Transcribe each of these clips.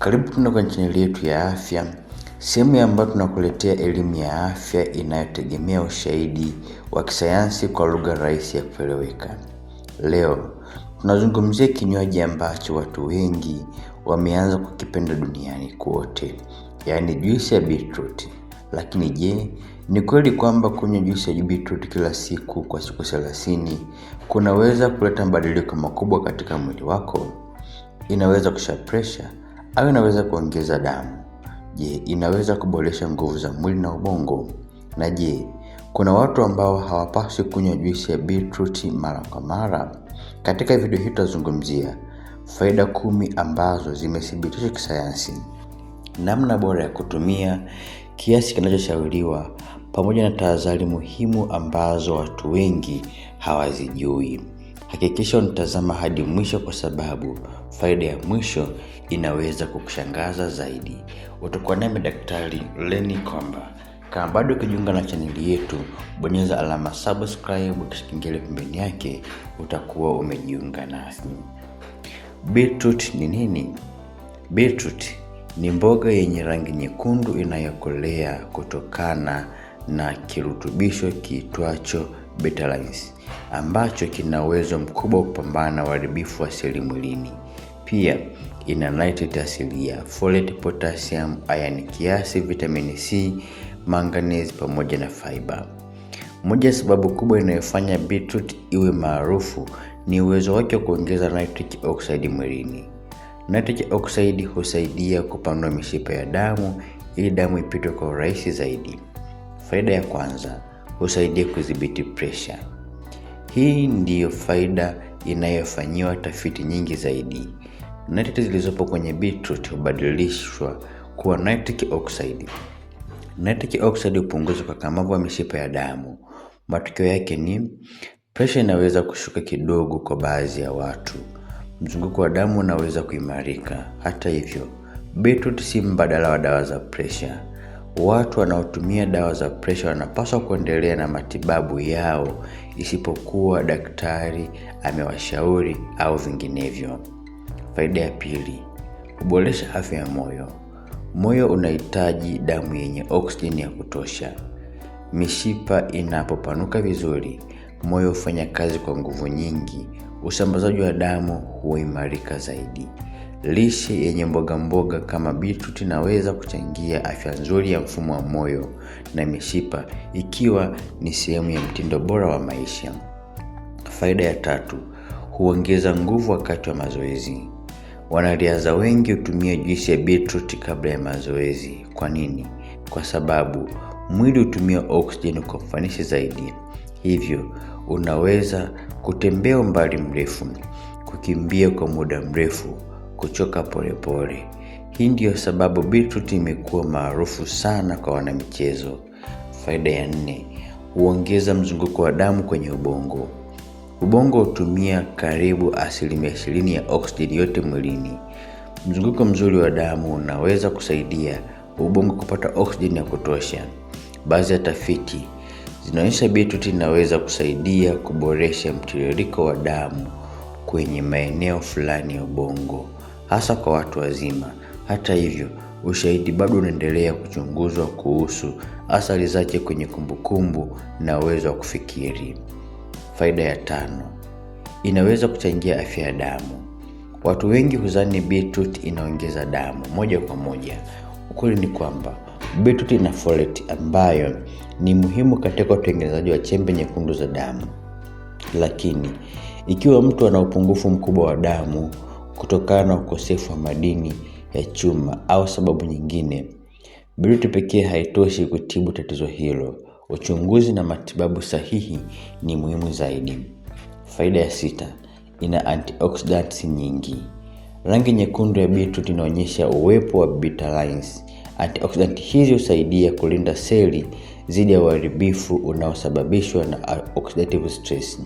Karibu tuna kwenye chaneli yetu ya afya, sehemu ambayo tunakuletea elimu ya afya inayotegemea ushahidi wa kisayansi kwa lugha rahisi ya kueleweka. Leo tunazungumzia kinywaji ambacho watu wengi wameanza kukipenda duniani kote, yaani juisi ya beetroot. Lakini je, ni kweli kwamba kunywa juisi ya beetroot kila siku kwa siku 30 kunaweza kuleta mabadiliko makubwa katika mwili wako? Inaweza kusha pressure au inaweza kuongeza damu? Je, inaweza kuboresha nguvu za mwili na ubongo? Na je, kuna watu ambao hawapaswi kunywa juisi ya beetroot mara kwa mara? Katika video hii tutazungumzia faida 10 ambazo zimethibitishwa kisayansi, namna bora ya kutumia, kiasi kinachoshauriwa, pamoja na tahadhari muhimu ambazo watu wengi hawazijui. Hakikisha unatazama hadi mwisho kwa sababu faida ya mwisho inaweza kukushangaza zaidi. Utakuwa nami Daktari Lenny Komba. Kama bado kujiunga na chaneli yetu, bonyeza alama subscribe kisha kengele pembeni yake, utakuwa umejiunga nasi. Beetroot ni nini? Beetroot ni mboga yenye rangi nyekundu inayokolea kutokana na kirutubisho kiitwacho betalains, ambacho kina uwezo mkubwa wa kupambana na uharibifu wa seli mwilini. Pia ina nitrate asilia, folate, potassium, iron kiasi, vitamin C, manganese pamoja na fiber. Moja ya sababu kubwa inayofanya beetroot iwe maarufu ni uwezo wake wa kuongeza nitric oxide mwilini. Nitric oxide husaidia kupanua mishipa ya damu ili damu ipite kwa urahisi zaidi. Faida ya kwanza, husaidia kudhibiti pressure. Hii ndiyo faida inayofanyiwa tafiti nyingi zaidi. Nitrate zilizopo kwenye beetroot hubadilishwa kuwa nitric oxide. Nitric oxide hupunguza ukakamavu wa mishipa ya damu. Matokeo yake ni pressure inaweza kushuka kidogo kwa baadhi ya watu. Mzunguko wa damu unaweza kuimarika. Hata hivyo, beetroot si mbadala wa dawa za pressure. Watu wanaotumia dawa za pressure wanapaswa kuendelea na matibabu yao isipokuwa daktari amewashauri au vinginevyo. Faida ya pili, kuboresha afya ya moyo. Moyo unahitaji damu yenye oksijeni ya kutosha. Mishipa inapopanuka vizuri, moyo hufanya kazi kwa nguvu nyingi, usambazaji wa damu huimarika zaidi. Lishe yenye mboga kama beetroot inaweza kuchangia afya nzuri ya mfumo wa moyo na mishipa, ikiwa ni sehemu ya mtindo bora wa maisha. Faida ya tatu, huongeza nguvu wakati wa mazoezi. Wanariadha wengi hutumia juisi ya beetroot kabla ya mazoezi. Kwa nini? Kwa sababu mwili hutumia oksijeni kwa ufanisi zaidi. Hivyo unaweza kutembea umbali mrefu, kukimbia kwa muda mrefu, kuchoka polepole. Hii ndiyo sababu beetroot imekuwa maarufu sana kwa wanamichezo. Faida ya 4, huongeza mzunguko wa damu kwenye ubongo. Ubongo hutumia karibu 20% ya oksijeni yote mwilini. Mzunguko mzuri wa damu unaweza kusaidia ubongo kupata oksijeni ya kutosha. Baadhi ya tafiti zinaonyesha beetroot inaweza kusaidia kuboresha mtiririko wa damu kwenye maeneo fulani ya ubongo, hasa kwa watu wazima. Hata hivyo, ushahidi bado unaendelea kuchunguzwa kuhusu athari zake kwenye kumbukumbu na uwezo wa kufikiri. Faida ya 5, inaweza kuchangia afya ya damu. Watu wengi hudhani beetroot inaongeza damu moja kwa moja. Ukweli ni kwamba beetroot ina folate ambayo ni muhimu katika utengenezaji wa chembe nyekundu za damu. Lakini ikiwa mtu ana upungufu mkubwa wa damu kutokana na ukosefu wa madini ya chuma au sababu nyingine, beetroot pekee haitoshi kutibu tatizo hilo. Uchunguzi na matibabu sahihi ni muhimu zaidi. Faida ya 6, ina antioxidants nyingi. Rangi nyekundu ya beetroot inaonyesha uwepo wa betalains. Antioxidant hizi husaidia kulinda seli dhidi ya uharibifu unaosababishwa na oxidative stress.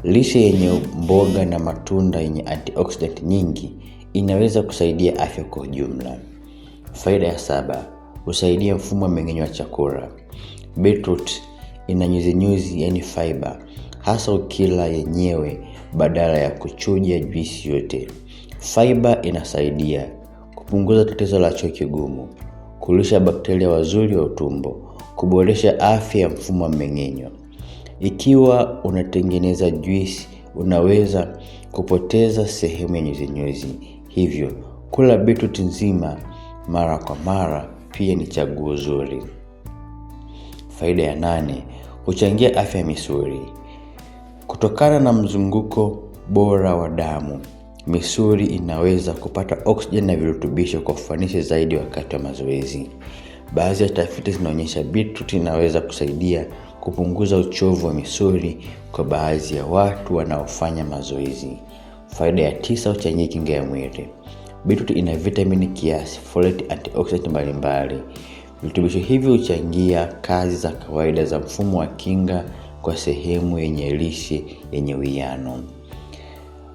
Lishe yenye mboga na matunda yenye antioxidant nyingi inaweza kusaidia afya kwa ujumla. Faida ya 7, husaidia mfumo wa mmeng'enyo wa chakula. Beetroot ina nyuzi yani fiber, hasa ukila yenyewe badala ya kuchuja juisi yote. Fiber inasaidia kupunguza tatizo la choo kigumu, kulisha bakteria wazuri wa utumbo, kuboresha afya ya mfumo wa mmeng'enyo. Ikiwa unatengeneza juisi, unaweza kupoteza sehemu ya nyuzi. Hivyo, kula beetroot nzima mara kwa mara pia ni chaguo zuri. Faida ya 8, huchangia afya ya misuli. Kutokana na mzunguko bora wa damu, misuli inaweza kupata oksijeni na virutubisho kwa ufanisi zaidi wakati wa mazoezi. Baadhi ya tafiti zinaonyesha beetroot inaweza kusaidia kupunguza uchovu wa misuli kwa baadhi ya watu wanaofanya mazoezi. Faida ya 9, huchangia kinga ya mwili. Beetroot ina vitamini kiasi, folate, antioxidant mbalimbali. Virutubisho hivi huchangia kazi za kawaida za mfumo wa kinga kwa sehemu yenye lishe yenye uwiano.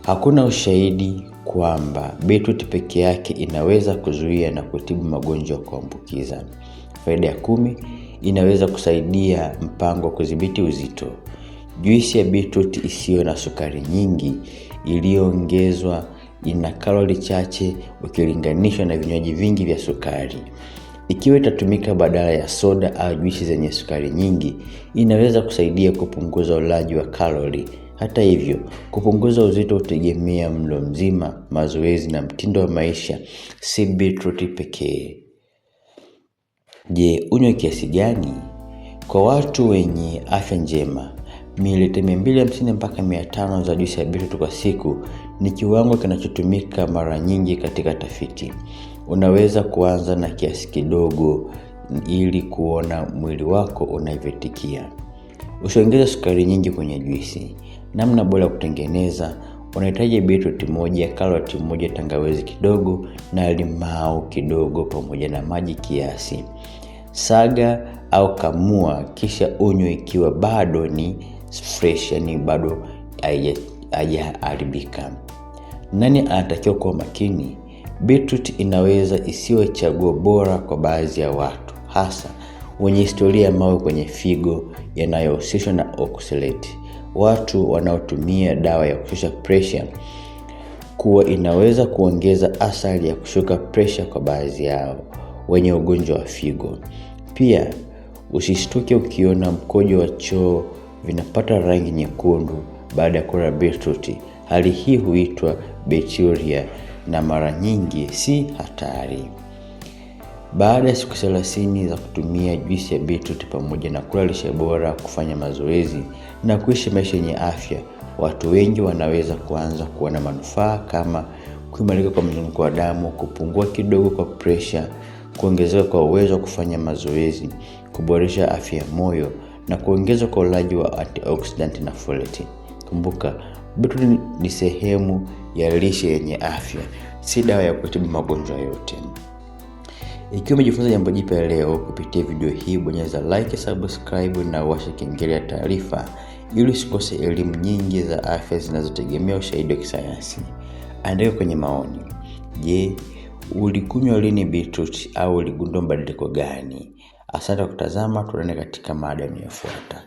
Hakuna ushahidi kwamba beetroot peke yake inaweza kuzuia na kutibu magonjwa ya kuambukiza. Faida ya 10, inaweza kusaidia mpango wa kudhibiti uzito. Juisi ya beetroot isiyo na sukari nyingi iliyoongezwa ina kalori chache ukilinganishwa na vinywaji vingi vya sukari. Ikiwa itatumika badala ya soda au juisi zenye sukari nyingi, inaweza kusaidia kupunguza ulaji wa kalori. Hata hivyo, kupunguza uzito hutegemea mlo mzima, mazoezi na mtindo wa maisha, si beetroot pekee. Je, unywe kiasi gani? Kwa watu wenye afya njema, mililita 250 mpaka 500 za juisi ya beetroot kwa siku ni kiwango kinachotumika mara nyingi katika tafiti. Unaweza kuanza na kiasi kidogo ili kuona mwili wako unavyoitikia. Usiongeze sukari nyingi kwenye juisi. Namna bora ya kutengeneza: unahitaji beetroot 1, karoti 1, tangawizi kidogo na limau kidogo pamoja na maji kiasi. Saga au kamua kisha unywe ikiwa bado ni fresh, yani bado haijaharibika. Nani anatakiwa kuwa makini? Beetroot inaweza isiwe chaguo bora kwa baadhi ya watu, hasa wenye historia ya mawe kwenye figo yanayohusishwa na oxalate. Watu wanaotumia dawa ya kushusha pressure kuwa inaweza kuongeza athari ya kushuka pressure kwa baadhi yao wenye ugonjwa wa figo. Pia usishtuke ukiona mkojo wa choo vinapata rangi nyekundu baada ya kula beetroot. Hali hii huitwa bacteria na mara nyingi si hatari. Baada ya siku 30 za kutumia juisi ya beetroot pamoja na kula lishe bora, kufanya mazoezi na kuishi maisha yenye afya, watu wengi wanaweza kuanza kuona manufaa kama kuimarika kwa mzunguko wa damu, kupungua kidogo kwa pressure, kuongezeka kwa uwezo wa kufanya mazoezi, kuboresha afya ya moyo na kuongeza kwa ulaji wa antioxidant na folate. Kumbuka, beetroot ni sehemu ya lishe yenye afya, si dawa ya kutibu magonjwa yote. Ikiwa umejifunza jambo jipya leo kupitia video hii, bonyeza like, subscribe na washa kengele ya taarifa ili usikose elimu nyingi za afya zinazotegemea ushahidi wa kisayansi. Andika kwenye maoni: je, ulikunywa lini beetroot au uligundua mabadiliko gani? Asante kwa kutazama, tuonane katika mada inayofuata.